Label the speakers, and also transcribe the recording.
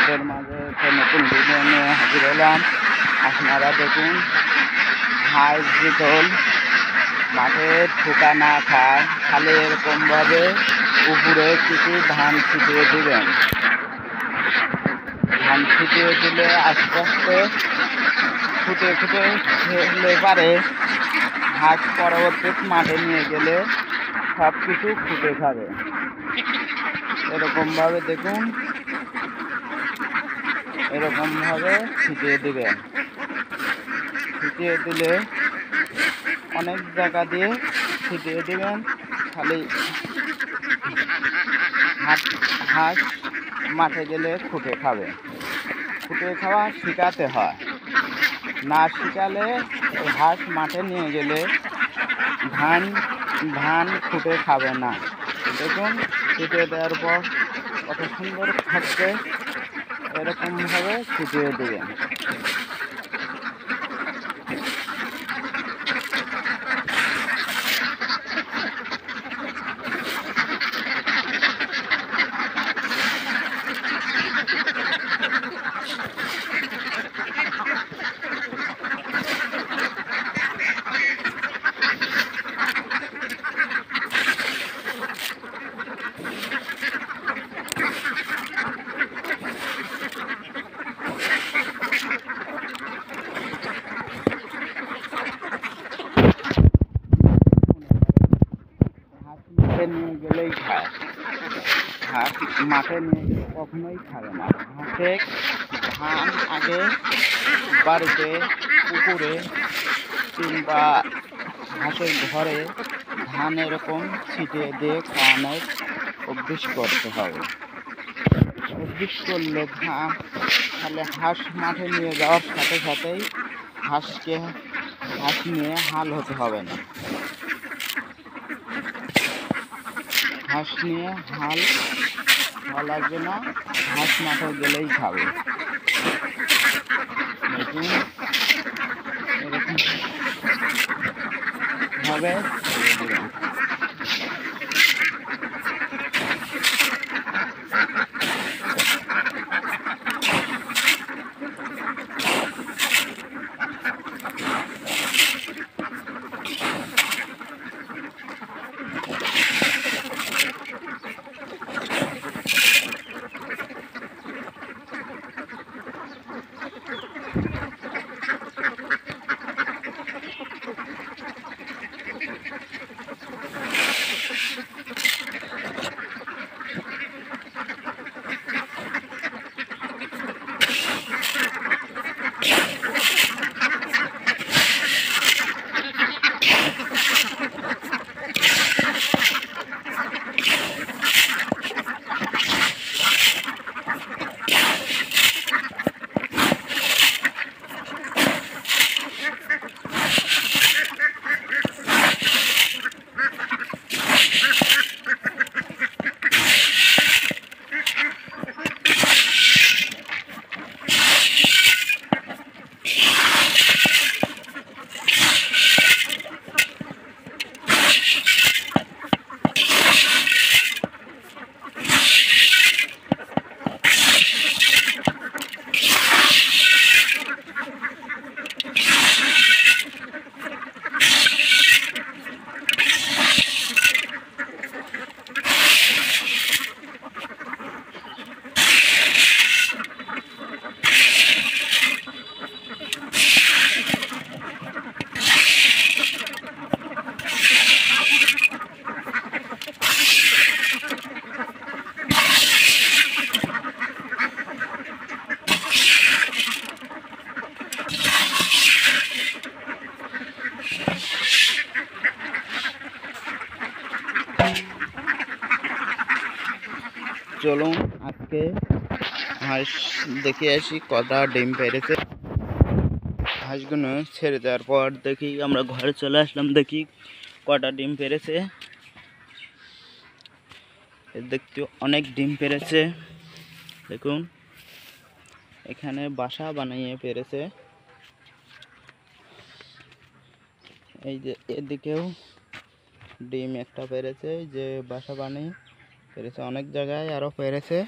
Speaker 1: আপনাদের মাঝে একটা নতুন ভিডিও নিয়ে হাজির হলাম। আপনারা দেখুন, হাঁস বিটল মাঠে ঠোকা না খায়, খালি এরকমভাবে উপরে কিছু ধান ছিটিয়ে দিবেন। ধান ছিটিয়ে দিলে আস্তে আস্তে ফুটে ফুটে খেলে পারে হাঁস পরবর্তী মাঠে নিয়ে গেলে সব কিছু ফুটে খাবে। এরকমভাবে দেখুন, এরকমভাবে ছিটিয়ে দিবেন। ছিটিয়ে দিলে অনেক জায়গা দিয়ে ছিটিয়ে দিবেন, খালি হাঁস মাঠে গেলে খুঁটে খাবে। খুঁটে খাওয়া শেখাতে হয়, না শেখালে হাঁস মাঠে নিয়ে গেলে ধান খুঁটে খাবে না। দেখুন, ছিটিয়ে দেওয়ার পর কত সুন্দর থাকবে। এরকমভাবে ছিটিয়ে দেবেন। মাঠে নিয়ে গেলেই খায়, হাঁস মাঠে নিয়ে গেলে কখনোই খাবে না। হাঁসে ধান আগে বাড়িতে, পুকুরে কিংবা হাঁসের ঘরে ধান এরকম ছিটিয়ে দিয়ে খাওয়ানোর অভ্যেস করতে হবে। অভ্যেস করলে তাহলে হাঁস মাঠে নিয়ে যাওয়ার সাথে সাথেই হাঁস নিয়ে হাল হতে হবে না। হাঁস নিয়ে হাল হওয়া লাগবে না, হাঁস মাঠে গেলেই খাবে। দেখুন, এরকম ভাবে চলুন আজকে হাঁস দেখে আসি কটা ডিম পেড়েছে। হাঁসগুলো ছেড়ে দেওয়ার পর দেখি, আমরা ঘরে চলে আসলাম, দেখি কটা ডিম পেড়েছে। দেখতে অনেক ডিম পেড়েছে। দেখুন, এখানে বাসা বানিয়ে পেড়েছে। এই যে এদিকেও ডিম একটা পেড়েছে, যে বাসা বানিয়ে পেরেছে। অনেক জায়গায় আরও পেরেছে।